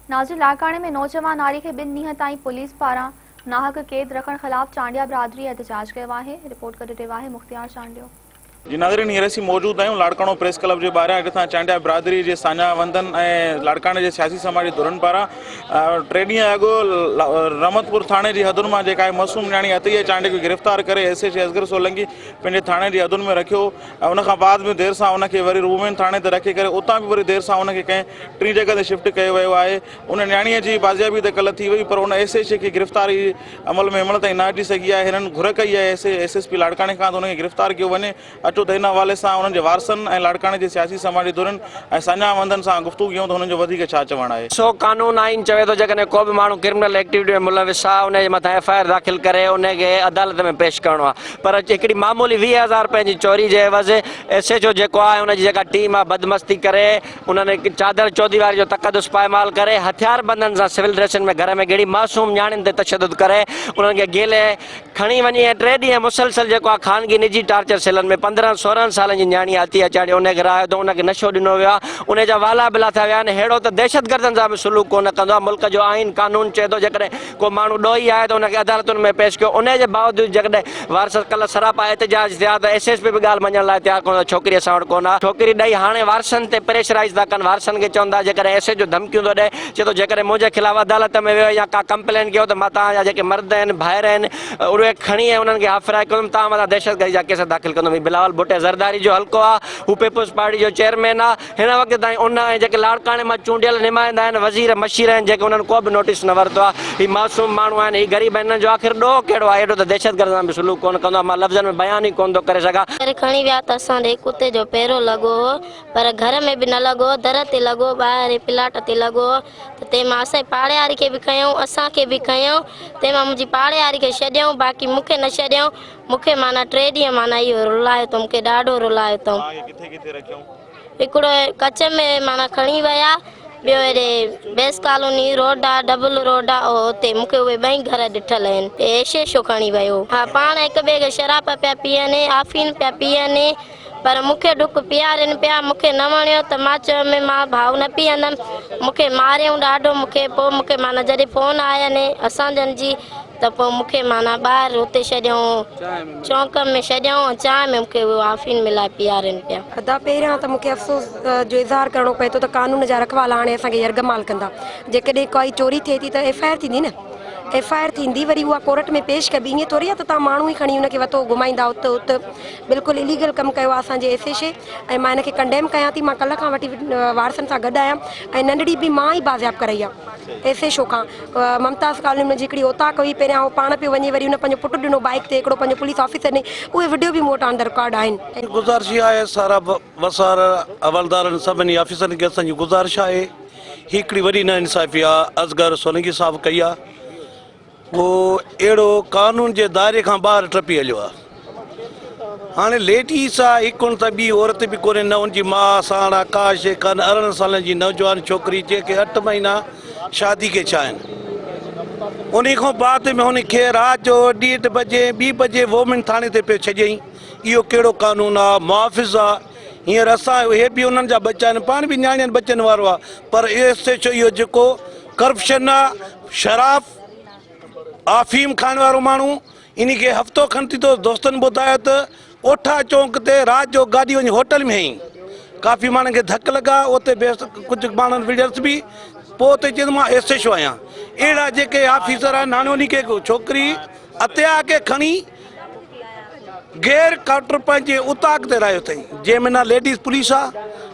नाज़िर लाड़काणे में नौजवान नारी के 2 ॾींहं ताईं पुलिस पारां नाहक क़ैद रखण ख़िलाफ़ चांडिया बिरादरी एहतजाज कयो आहे। रिपोर्ट करे रहियो आहे मुख़्तियार चांडियो। जी नाज़रीन, हींअर असीं मौजूद आहियूं लाड़काणो प्रेस क्लब जे ॿाहिरां, जिथां चांडिया बिरादरी जे सान्या वंदन ऐं लाड़काणे जे सियासी समाज जे धुरनि पारां 3 ॾींहं अॻु रमतपुर थाणे जी हदुनि मां जेका आहे मासूम न्याणी अतिया चांडिया खे गिरफ़्तार करे SH असगर सोलंकी पंहिंजे थाणे जी हदुनि में रखियो। उनखां बाद में देरि सां उनखे वरी रूमेन थाणे ते रखी करे उतां बि वरी देरि सां उनखे कंहिं 3 जॻह ते शिफ्ट कयो वियो आहे। उन न्याणीअ जी बाज़ियाबी त कल्ह थी वई, पर उन SH खे गिरफ़्तारी अमल में हिनमहिल ताईं न अची सघी आहे। हिननि घुर कई आहे SSP लाड़काणे खां त उनखे गिरफ़्तार कयो वञे। अचो त हिन हवाले सां उन्हनि जे वारसनि ऐं लाड़काणे जे सियासी समाज जे धुरनि ऐं सान्या वंदन सां गुफ़्तगू कयूं त हुननि जो वधीक छा चवणु आहे। सो कानून आइन चवे थो जेकॾहिं को बि माण्हू क्रिमिनल एक्टिविटी में मुलविस आहे उनजे मथां FIR दाख़िल करे उनखे अदालत में पेश करिणो आहे। पर हिकिड़ी मामूली 20,000 रुपए जी चोरी जे एवज़ SHO जेको आहे उनजी जेका टीम आहे बदमस्ती करे उन्हनि चादर चौदीवारी जो तक़दुस पायमाल करे हथियार बंदनि सां सिविल ड्रेसनि में घर में गिड़ी मासूम न्याणियुनि ते तशदुद करे उन्हनि खे गेले खणी वञी ऐं 3 ॾींहं मुसलसल जेको आहे ख़ानगी निजी टार्चर सेलनि में 15-16 सालनि जी न्याणी अतिया चांडिया उनखे घिरायो त उनखे नशो ॾिनो वियो आहे। उनजा वाला बिला थिया विया आहिनि। अहिड़ो त दहशतगर्दनि सां बि सुलूक कोन कंदो आहे। मुल्क जो आइन कानून चए थो जेकॾहिं को माण्हू ॾोही आहे त उनखे अदालतुनि में पेश कयो। उनजे बावजूदि जेकॾहिं वारस कल्ह सरापा एहतजाज थिया त SSP बि ॻाल्हि मञण लाइ तयारु कोन। छोकिरी असां वटि कोन आहे। छोकिरी ॾेई हाणे वारसनि ते प्रेशराइज़ था कनि। वारसनि खे चवंदा जेकॾहिं SHO धमकियूं थो ॾे, चए थो जेकॾहिं मुंहिंजे ख़िलाफ़ु अदालत में वियो या का कंप्लेन कयो त मां तव्हांजा जेके मर्द आहिनि भाइर आहिनि उहे खणी ऐं उन्हनि खे हाफ़राए कंदुमि, तव्हां मथां दहशतगर्दी जा केस दाख़िल कंदुमि। बिलावल भुट्टे ज़रदारी जो हल्को आहे, हू पीपुल्स पार्टी जो चेयरमैन आहे। हिन वक़्त ताईं उन ऐं जेके लाड़काणे मां चूंडियल नुमाइंदा आहिनि वज़ीर मशीर आहिनि जेके उन्हनि को बि नोटिस न वरितो आहे। हीअ मासूम माण्हू आहिनि, हीअ ग़रीब आहिनि, हिननि जो आख़िर ॾोह कहिड़ो आहे। हेॾो त दहशतगर्द सां बि सुलूक कोन कंदो आहे। मां लफ़्ज़नि में बयान ई कोन थो करे सघां। खणी विया त असांजे कुते जो पेरो लॻो हो, पर घर में बि न लॻो, दर ते लॻो, ॿाहिरि प्लाट ते लॻो। त तंहिंमां असांजे पाड़े वारी खे बि खयूं, असांखे बि खयूं। तंहिंमां मुंहिंजी पाड़े वारी खे छॾियऊं, बाक़ी मूंखे न छॾियऊं। मूंखे माना 3 ॾींहं माना इहो रुलायो अथऊं, मूंखे ॾाढो रुलायो अथऊं। हिकिड़ो कच्छ में माना खणी विया, ॿियो हेॾे बेस कॉलोनी रोड आहे, डबल रोड आहे, हुते मूंखे उहे 2 घर ॾिठल आहिनि। SHO खणी वियो। हा, पाण हिक ॿिए खे शराब पिया पीअनि, आफीन पिया पीअनि, पर मूंखे डुक पियारनि पिया। मूंखे न वणियो त मां चयो मां भाऊ न पीअंदमि। मूंखे मारियऊं ॾाढो। मूंखे माना जॾहिं फ़ोन आयनि असांजनि जी त पोइ मूंखे माना ॿाहिरि हुते छॾियऊं, चौंक में छॾियऊं। चांहि में मूंखे उहो आफीन मिलाए पीआरनि पिया। अदा पहिरियां त मूंखे अफ़सोस जो इज़हार करिणो पए थो त कानून जा रखवाला हाणे असांखे यरगमाल कंदा। जेकॾहिं काई चोरी थिए थी त FIR थींदी न, FIR थींदी, वरी उहा कोर्ट में पेश कबी। ईअं थोरी आहे त तव्हां माण्हू ई खणी हुनखे वतो घुमाईंदा हुते हुते। बिल्कुलु इलीगल कमु कयो आहे असांजे SHO ऐं मां हिनखे कंडेम कयां थी। मां कल्ह खां वठी वारसनि सां गॾु आहियां ऐं नंढड़ी बि मां ई बाज़ियाब कराई आहे SHO खां। ममताज़ कॉलोनी में हिकिड़ी ओताक हुई, पहिरियां उहो पाण पियो वञे, वरी हुन पंहिंजो पुटु ॾिनो बाइक ते, हिकिड़ो पंहिंजो पुलिस ऑफिसर ने, उहे वीडियो बि मूं वटि ऑन द रिकॉर्ड आहिनि। गुज़ारिश आहे सारा वसार अवलदारनि सभिनी ऑफिसरनि खे असांजी गुज़ारिश आहे, हिकिड़ी वॾी नाइंसाफ़ी आहे असगर सोलंकी साहब कई आहे। उहो अहिड़ो कानून जे दायरे खां ॿाहिरि टपी हलियो आहे। हाणे लेडीस आहे, हिकु त ॿी औरत बि कोन्हे, न हुनजी माउ साण आहे का शइ कान। 18 सालनि जी नौजवान छोकिरी जंहिंखे 8 महीना शादी खे छा आहिनि। उन खां बाद में हुनखे राति जो 1:30 बजे 2 बजे वोमेन थाणे ते पियो छॾियईं। इहो कहिड़ो कानून आहे, मुआफ़िज़ आहे। हींअर असां इहे बि उन्हनि जा बच्चा आहिनि, पाण बि न्याणियुनि बच्चनि वारो आहे, पर SHO इहो जेको करप्शन आहे, शराब आफ़ीम खाइण वारो माण्हू, इन खे हफ़्तो खनि थी थो दोस्तनि ॿुधायो त ओठा चौंक ते राति जो गाॾी वञी होटल में हई। काफ़ी माण्हुनि खे धक लॻा, उते कुझु माण्हुनि विझर्स बि, पोइ उते चवंदो मां SHO आहियां। अहिड़ा जेके ऑफिसर आहिनि, हाणे उन खे छोकिरी अतिया खे खणी गैर काउंटर पंहिंजे उताक ते रहियो अथई, जंहिंमें न लेडीज़ पुलिस आहे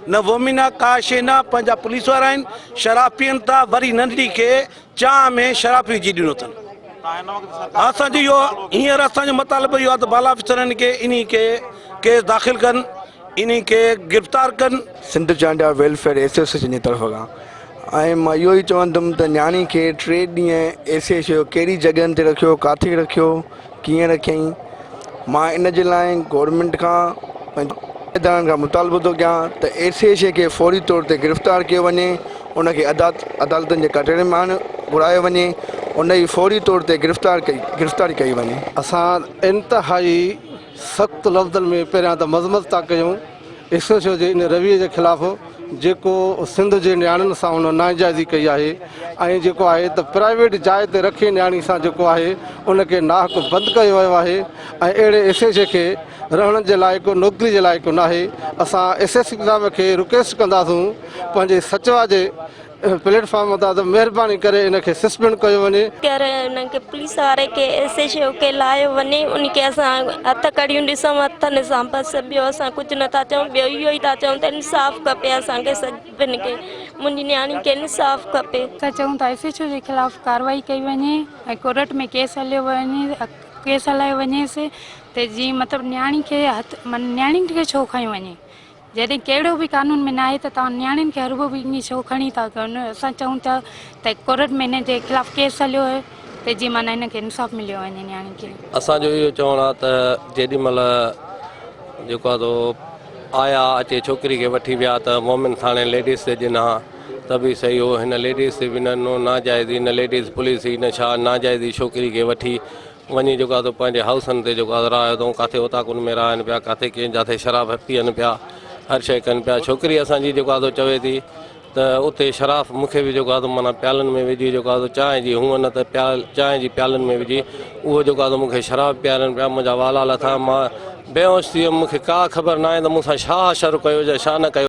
न वोमेन आहे, का शइ न। पंहिंजा पुलिस वारा आहिनि, शराब पीअनि था, वरी नंढड़ी खे चांहि में शराब विझी ॾिनो अथनि। असांजो इहो हींअर असांजो मतालबो इहो आहे त बाला अफ़सरनि खे इन खे केस दाख़िल कनि, इन खे गिरफ़्तार कनि। सिंध चांडिया वेलफेयर एसोसिएशन जी तरफ़ खां ऐं मां इहो ई चवंदुमि त न्याणी खे 3 ॾींहं SHO कहिड़ी जॻहियुनि ते रखियो, किथे रखियो, कीअं रखियईं। मां इन जे लाइ गवर्नमेंट खां पंहिंजे खां मुतालबो थो कयां त SHO खे फौरी तौर ते गिरफ़्तार कयो वञे, उनखे अदालतुनि जे कटहरे मां घुरायो वञे, उन जी फौरी तौर ते गिरफ़्तारी कई वञे। असां इंतिहाई सख़्तु लफ़्ज़नि में पहिरियां त मज़मत था कयूं SHO जे इन रवैये जे ख़िलाफ़ु। जेको सिंध जे नियाणियुनि सां उन नाजाइज़ी कई आहे ऐं जेको आहे त प्राइवेट जाइ ते रखी नियाणी सां जेको आहे उनखे नाहक बंदि कयो वियो आहे ऐं अहिड़े एसएच खे रहण जे लाइक़ु नौकिरी जे लाइक़ु न आहे। असां एसएस साहिब खे रिक्वेस्ट कंदासूं पंहिंजे सचवा जे प्लेटफॉर्म तां त महिरबानी करे इनखे सस्पेंड कयो वञे। करे उनखे पुलिस वारे खे एसएच के लायो वञे उनखे असां हथ कड़ियूं ॾिसूं हथनि सां बसि ॿियो असां कुझु नथा चऊं। ॿियो इहो ई था चऊं त इंसाफ़ खपे असांखे सभिनि खे मुंहिंजी नियाणी खे इंसाफ़ खपे। असां चऊं था एसएच जे ख़िलाफ़ कार्रवाई कई वञे ऐं कोर्ट में केस हलायो वञेसि त जीअं मतिलबु नियाणी खे नियाणी खे छो खयो वञे जॾहिं कहिड़ो बि कानून में न आहे त तव्हां नियाणियुनि खे हर बि ईअं छो खणी था कनि। असां चऊं था त कोर्ट में हिन जे ख़िलाफ़ केस हलियो आहे त जीअं माना हिनखे इंसाफ़ मिलियो वञे नियाणी खे। असांजो इहो चवणु आहे त जेॾीमहिल जेको आहे तो आया अचे छोकिरी खे वठी विया त मोमिन थाणे लेडीज़ ते ॾिना त बि सही हो। हिन लेडीज़ ते बि न नाजाइज़ी हिन लेडीज़ पुलिस हिन छा नाजाइज़ी छोकिरी खे वठी वञी जेको आहे तो पंहिंजे हाउसनि ते जेको आहे रहायो अथऊं। किथे उताकुनि में रहनि पिया, किथे कंहिं जिथे शराब पीअनि पिया, हर शइ कनि पिया। छोकिरी असांजी जेको आहे तो चवे थी त उते शराब मूंखे बि जेको आहे तो माना प्यालनि में विझी जेको आहे तो चांहि जी हूअं न त चांहि जी प्यालनि में विझी उहो जेको आहे तो मूंखे शराब पीआरनि पिया। मुंहिंजा वाला लथा, मां बेहोश थी वियुमि। मूंखे का ख़बर न आहे त मूंसां छा असरु कयो या छा न कयो।